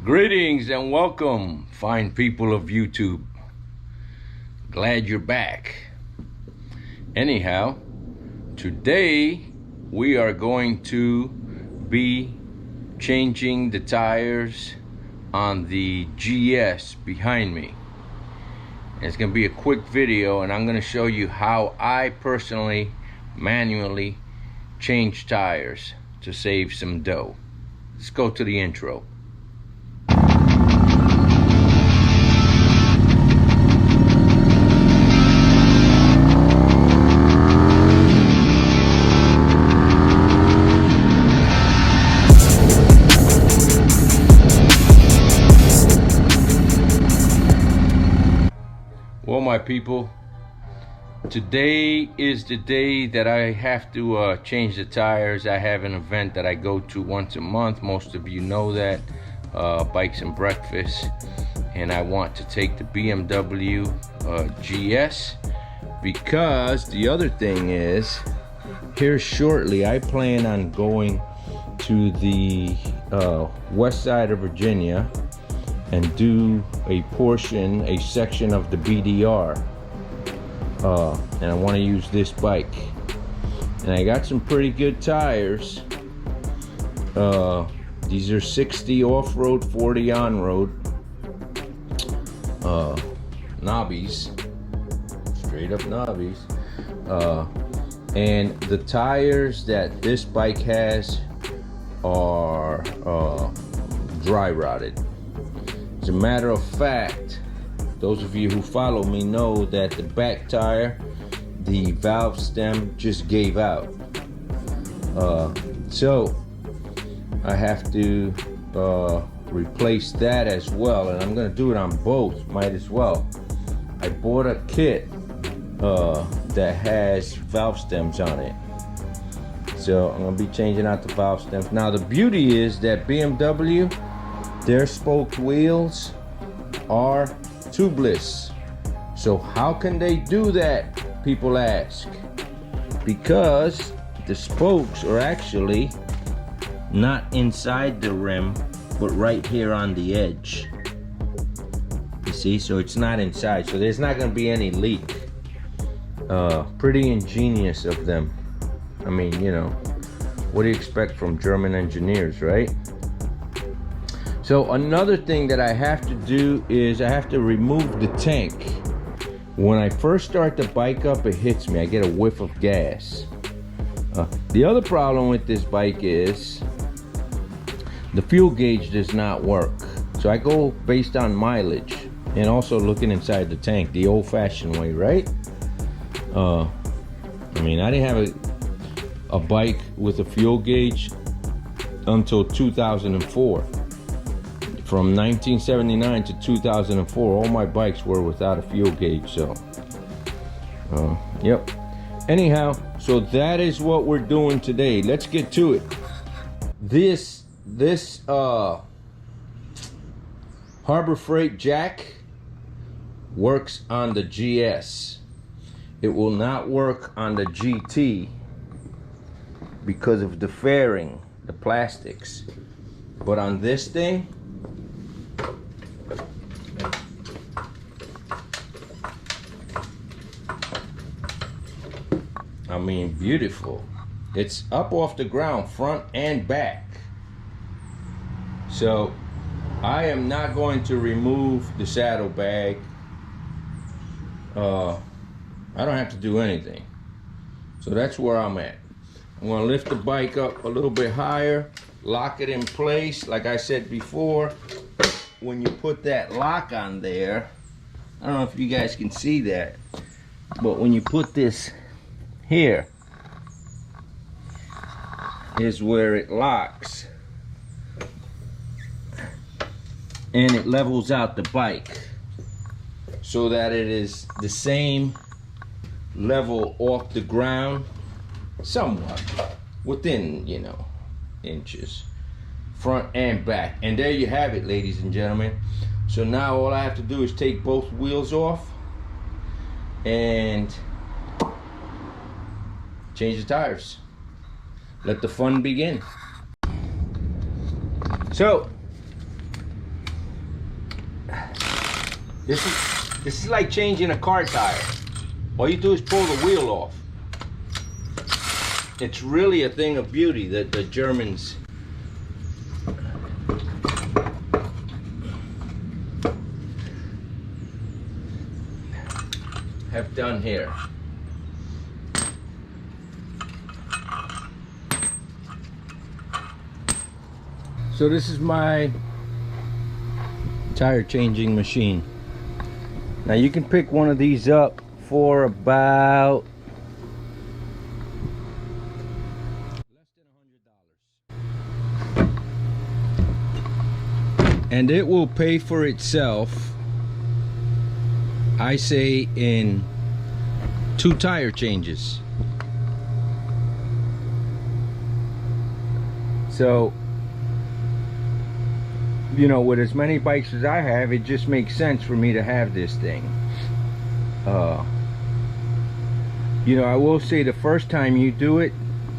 Greetings and welcome, fine people of YouTube. Glad you're back. Anyhow, today we are going to be changing the tires on the GS behind me. It's going to be a quick video, and I'm going to show you how I personally manually change tires to save some dough. Let's go to the intro. Well, my people, today is the day that I have to change the tires. I have an event that I go to once a month. Most of you know that, Bikes and Breakfast, and I want to take the BMW GS, because the other thing is, here shortly I plan on going to the west side of Virginia and do a section of the BDR, and I want to use this bike, and I got some pretty good tires. These are 60 off-road, 40 on-road, knobbies, straight up knobbies, and the tires that this bike has are dry rotted. As a matter of fact, those of you who follow me know that the back tire, the valve stem just gave out. So I have to replace that as well, and I'm going to do it on both. Might as well. I bought a kit that has valve stems on it, so I'm going to be changing out the valve stems. Now the beauty is that BMW, their spoked wheels are tubeless. So how can they do that, people ask? Because the spokes are actually not inside the rim, but right here on the edge. You see, so it's not inside, so there's not going to be any leak. Pretty ingenious of them. I mean, you know, what do you expect from German engineers, right? So another thing that I have to do is I have to remove the tank. When I first start the bike up, it hits me. I get a whiff of gas. The other problem with this bike is the fuel gauge does not work. So I go based on mileage and also looking inside the tank, the old-fashioned way, right? I mean, I didn't have a bike with a fuel gauge until 2004. From 1979 to 2004, all my bikes were without a fuel gauge. So, yep. Anyhow, so that is what we're doing today. Let's get to it. This Harbor Freight jack works on the GS. It will not work on the GT because of the fairing, the plastics. But on this thing, I mean, beautiful. It's up off the ground, front and back. So I am not going to remove the saddlebag. I don't have to do anything. So that's where I'm at. I'm going to lift the bike up a little bit higher, lock it in place. Like I said before, when you put that lock on there, I don't know if you guys can see that, but when you put this here is where it locks, and it levels out the bike so that it is the same level off the ground, somewhat within, you know, inches, front and back. And there you have it, ladies and gentlemen. So now all I have to do is take both wheels off and change the tires. Let the fun begin. So This is like changing a car tire. All you do is pull the wheel off. It's really a thing of beauty that the Germans have done here. So this is my tire changing machine. Now you can pick one of these up for about less than $100. And it will pay for itself, I say, in 2 tire changes. So, you know, with as many bikes as I have, it just makes sense for me to have this thing. You know, I will say the first time you do it,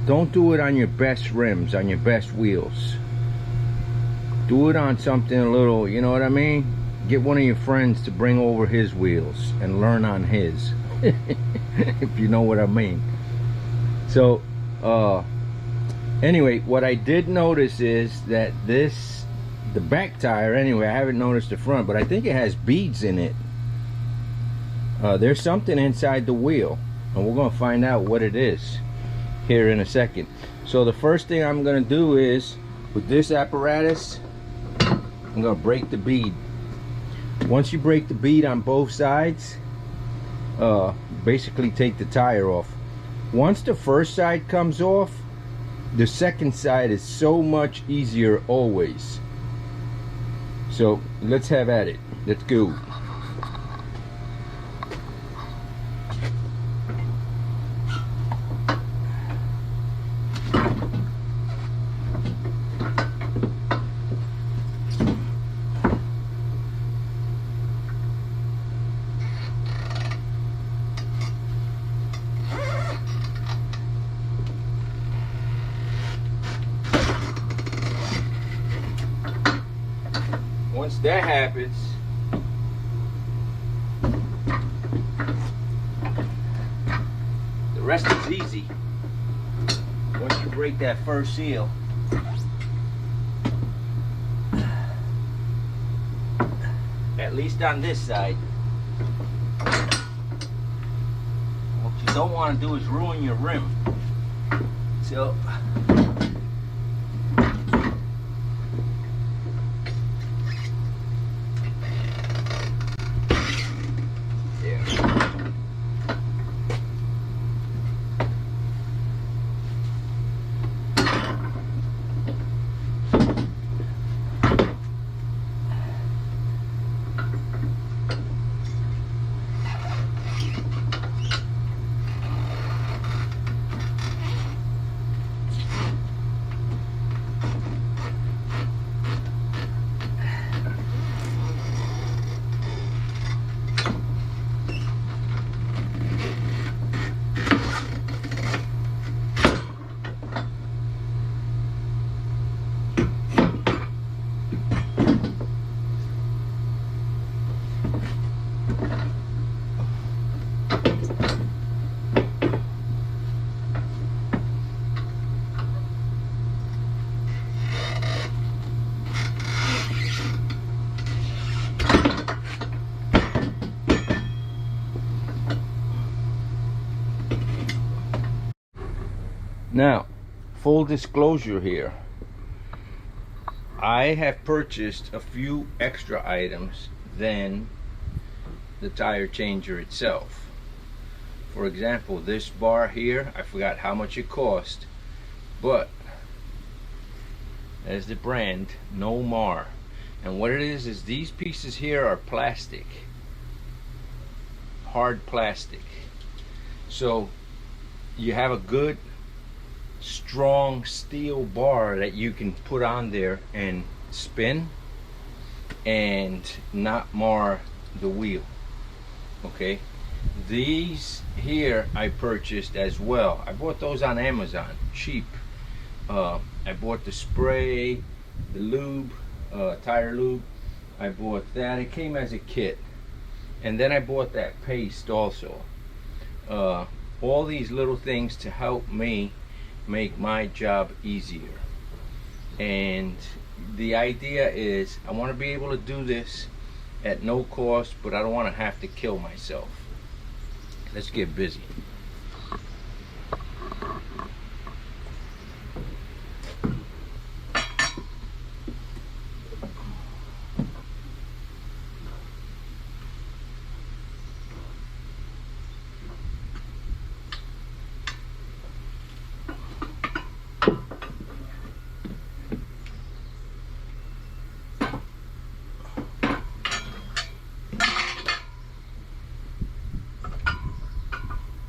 don't do it on your best rims, on your best wheels. Do it on something a little, you know what I mean? Get one of your friends to bring over his wheels and learn on his. If you know what I mean. So, anyway, what I did notice is that the back tire, anyway, I haven't noticed the front, but I think it has beads in it. There's something inside the wheel, and we're going to find out what it is here in a second. So the first thing I'm going to do is, with this apparatus, I'm going to break the bead. Once you break the bead on both sides, basically take the tire off. Once the first side comes off, the second side is so much easier always. So let's have at it. Let's go. Once that happens, the rest is easy. Once you break that first seal, at least on this side. What you don't want to do is ruin your rim. So now, full disclosure here, I have purchased a few extra items than the tire changer itself. For example, this bar here, I forgot how much it cost, but as the brand, No Mar. And what it is these pieces here are plastic, hard plastic. So you have a good strong steel bar that you can put on there and spin and not mar the wheel. Okay, these here I purchased as well. I bought those on Amazon, cheap. I bought the spray, the lube, tire lube. I bought that. It came as a kit. And then I bought that paste also. All these little things to help me make my job easier. And the idea is I want to be able to do this at no cost, but I don't want to have to kill myself. Let's get busy.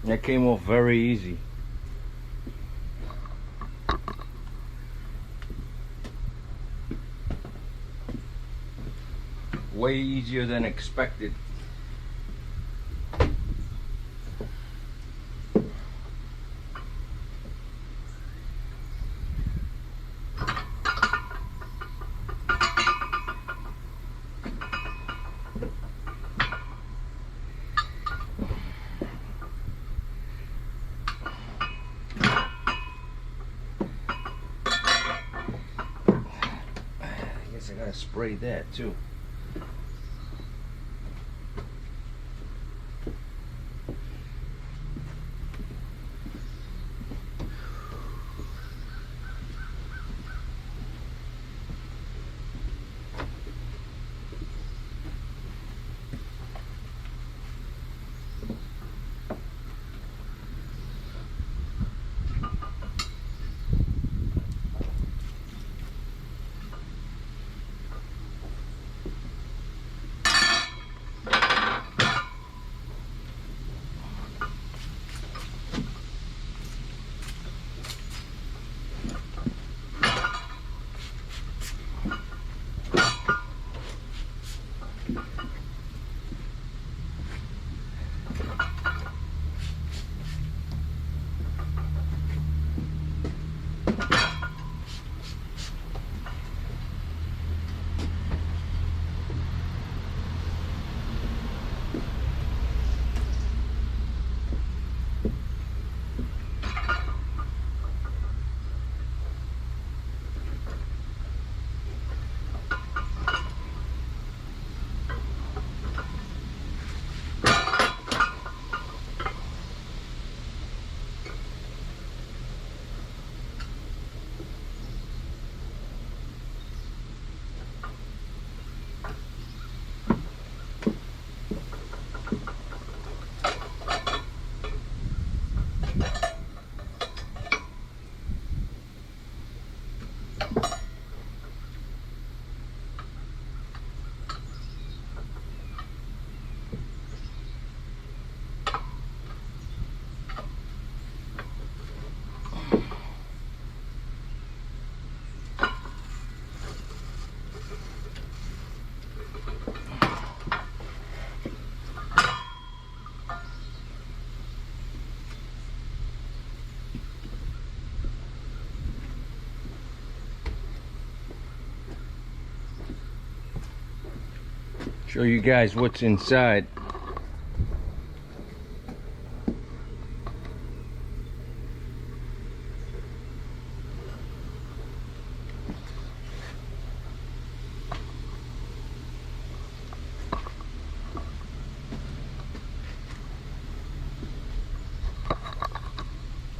That came off very easy. Way easier than expected. I gotta spray that too. Show you guys what's inside.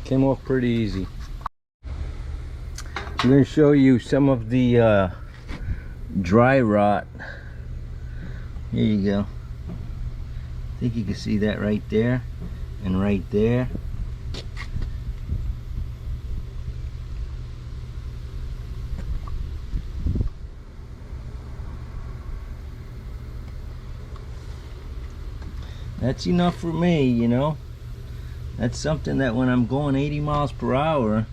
Came off pretty easy. I'm going to show you some of the dry rot. Here you go. I think you can see that right there and right there. That's enough for me, you know. That's something that when I'm going 80 miles per hour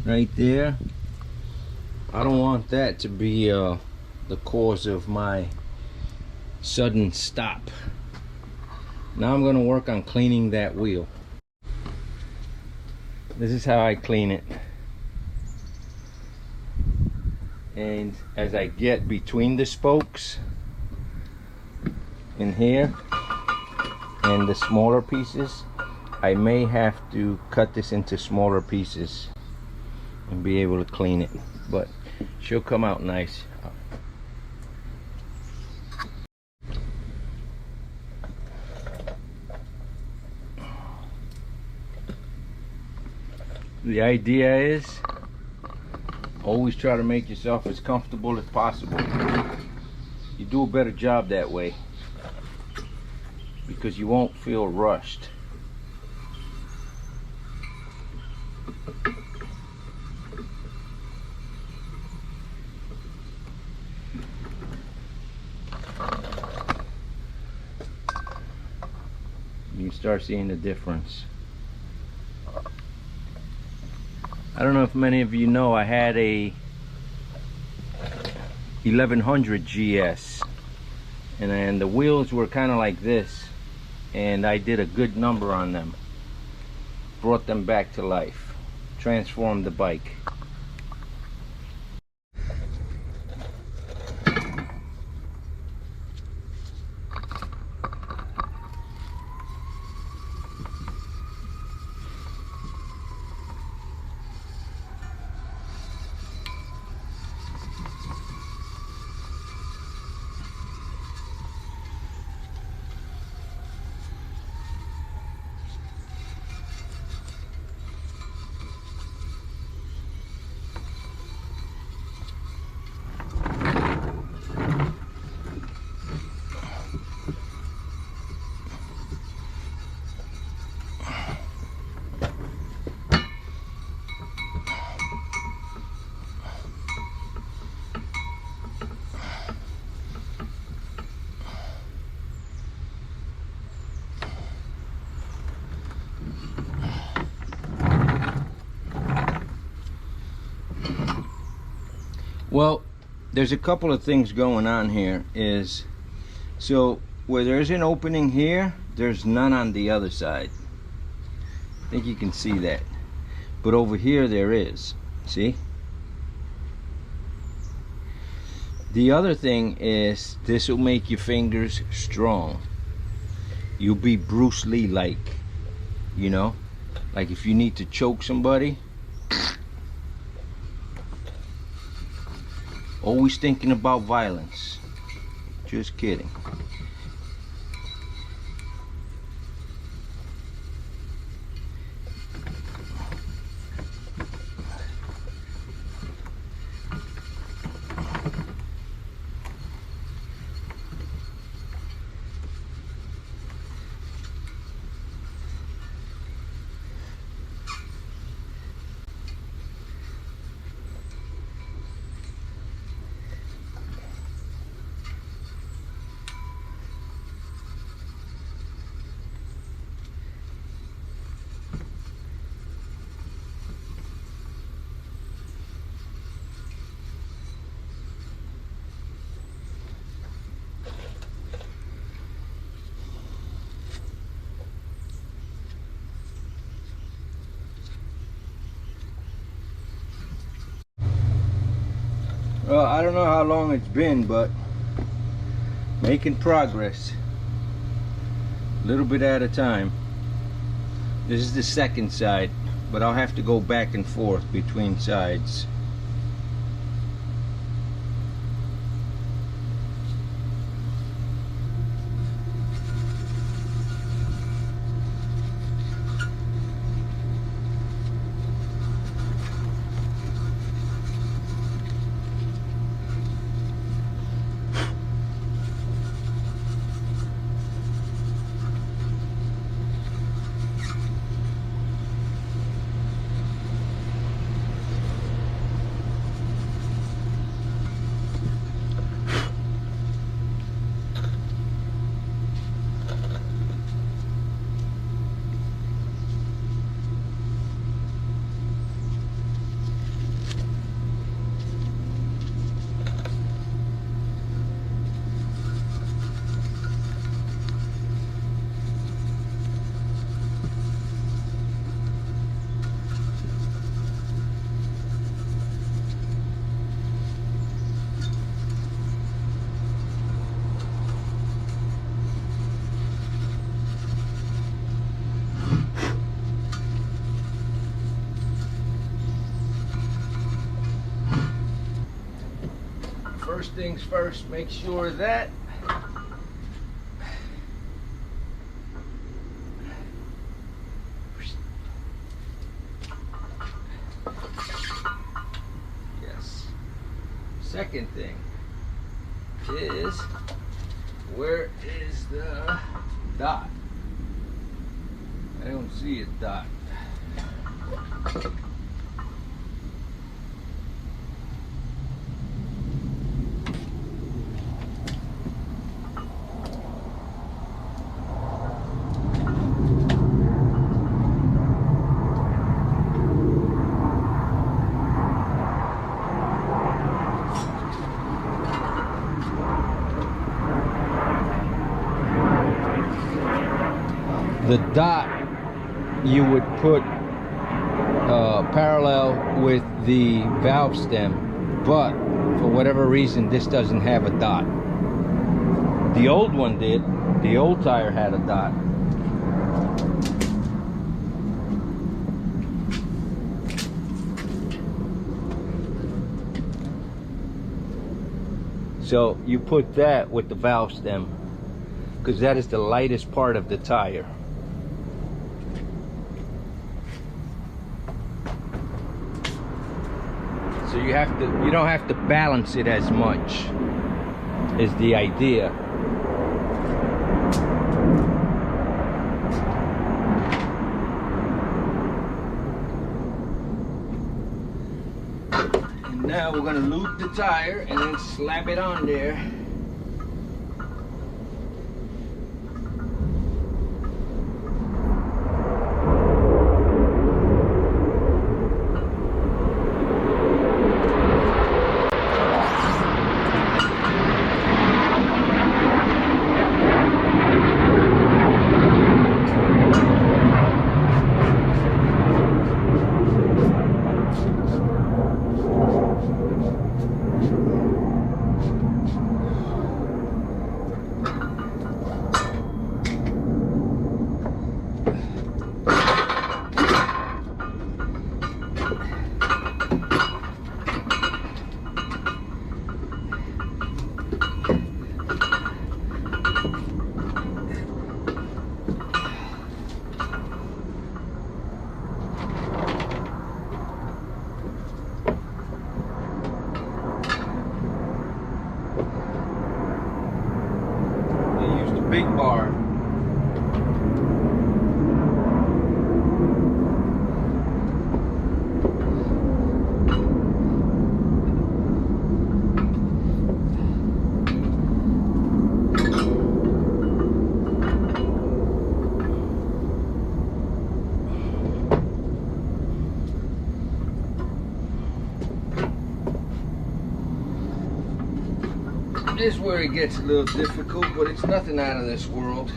right there, I don't want that to be the cause of my sudden stop. Now I'm going to work on cleaning that wheel. This is how I clean it. And as I get between the spokes, in here and the smaller pieces, I may have to cut this into smaller pieces and be able to clean it, but she'll come out nice. The idea is always try to make yourself as comfortable as possible. You do a better job that way because you won't feel rushed. You start seeing the difference. I don't know if many of you know, I had a 1100 GS and the wheels were kind of like this, and I did a good number on them, brought them back to life, transformed the bike. Well, there's a couple of things going on here. So where there's an opening here, there's none on the other side. I think you can see that. But over here there is. See? The other thing is this will make your fingers strong. You'll be Bruce Lee like, you know? Like if you need to choke somebody, always thinking about violence. Just kidding. Well, I don't know how long it's been, but making progress, a little bit at a time. This is the second side, but I'll have to go back and forth between sides. things first, make sure that yes. Second thing is, where is the dot? I don't see a dot. The dot you would put parallel with the valve stem, but for whatever reason this doesn't have a dot. The old one did. The old tire had a dot. So you put that with the valve stem, because that is the lightest part of the tire. So you don't have to balance it as much, is the idea. And now we're gonna lube the tire and then slap it on there. Big bar. This is where it gets a little difficult, but it's nothing out of this world.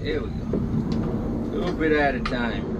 There we go. A little bit at a time.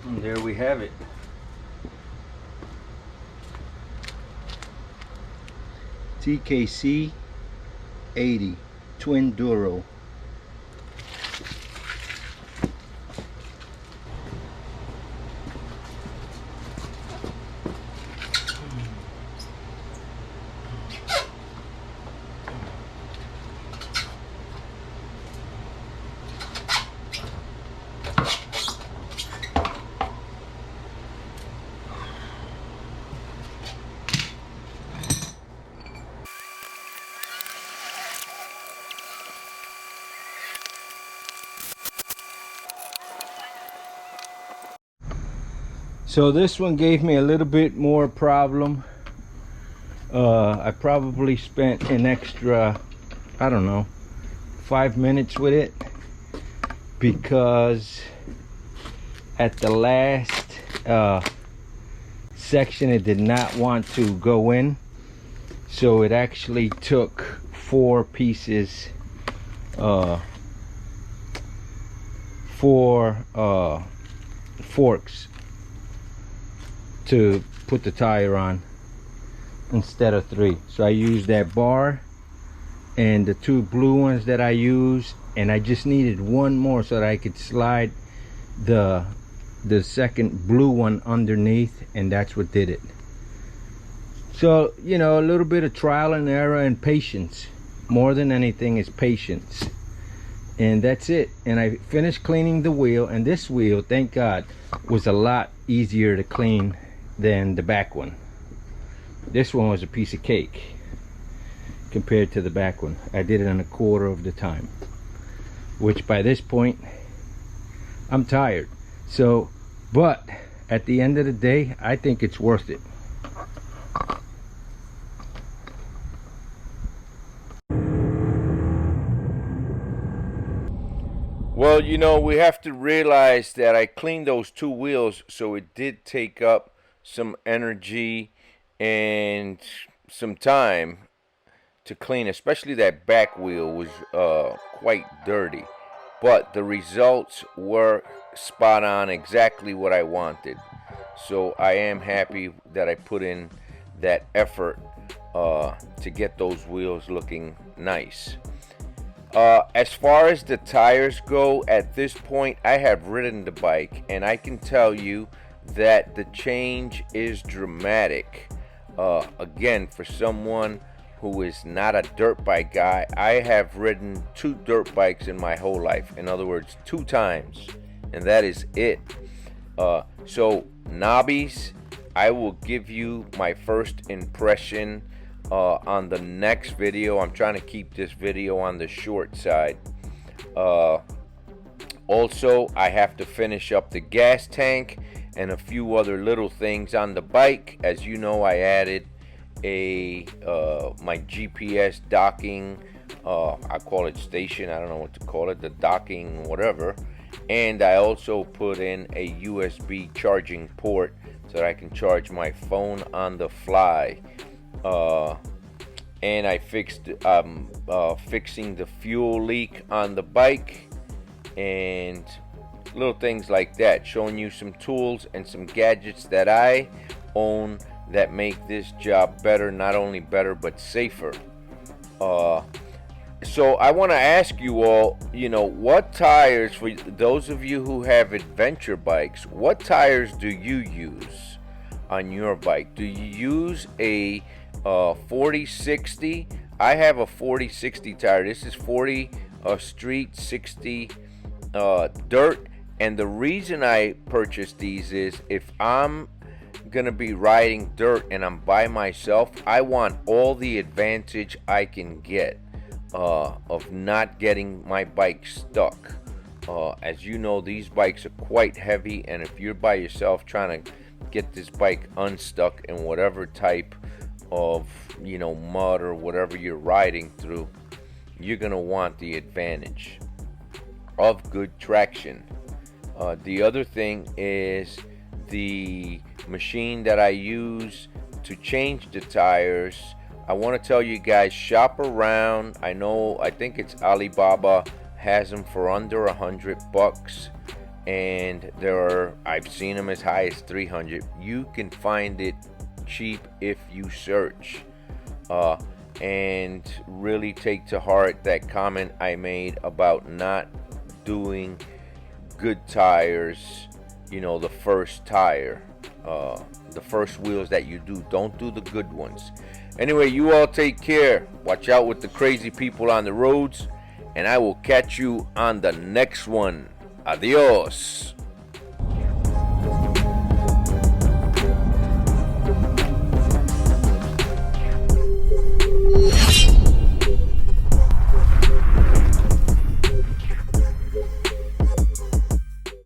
And there we have it. TKC 80 Twinduro. So this one gave me a little bit more problem. I probably spent an extra, I don't know, 5 minutes with it, because at the last section it did not want to go in, so it actually took 4 pieces, 4 forks to put the tire on instead of 3. So I used that bar and the 2 blue ones that I used, and I just needed 1 more so that I could slide the second blue one underneath, and that's what did it. So, you know, a little bit of trial and error and patience. More than anything is patience. And that's it. And I finished cleaning the wheel, and this wheel, thank God, was a lot easier to clean than the back one. This one was a piece of cake compared to the back one. I did it in a quarter of the time, which by this point I'm tired. So, but at the end of the day, I think it's worth it. Well, you know, we have to realize that I cleaned those 2 wheels, so it did take up some energy and some time to clean. Especially that back wheel was quite dirty, but the results were spot on, exactly what I wanted. So I am happy that I put in that effort to get those wheels looking nice. As far as the tires go, at this point I have ridden the bike, and I can tell you that the change is dramatic. Again, for someone who is not a dirt bike guy, I have ridden 2 dirt bikes in my whole life. In other words, 2 times. and that is it. So knobbies, I will give you my first impression on the next video. I'm trying to keep this video on the short side. Also, I have to finish up the gas tank and a few other little things on the bike. As you know, I added my GPS docking, I call it station, I don't know what to call it, the docking whatever, and I also put in a USB charging port so that I can charge my phone on the fly. And I fixed fixing the fuel leak on the bike and little things like that, showing you some tools and some gadgets that I own that make this job better, not only better but safer. So I want to ask you all, what tires, for those of you who have adventure bikes, what tires do you use on your bike? Do you use a 40/60? I have a 40/60 tire. This is 40 street, 60 dirt. And the reason I purchased these is if I'm gonna be riding dirt and I'm by myself, I want all the advantage I can get of not getting my bike stuck. As you know, these bikes are quite heavy, and if you're by yourself trying to get this bike unstuck in whatever type of mud or whatever you're riding through, you're gonna want the advantage of good traction. The other thing is the machine that I use to change the tires. I want to tell you guys, shop around. I think it's Alibaba has them for under $100, and I've seen them as high as 300. You can find it cheap if you search. And really take to heart that comment I made about not doing good tires, the first tire, the first wheels that you do. Don't do the good ones. Anyway, you all take care. Watch out with the crazy people on the roads, and I will catch you on the next one. Adios.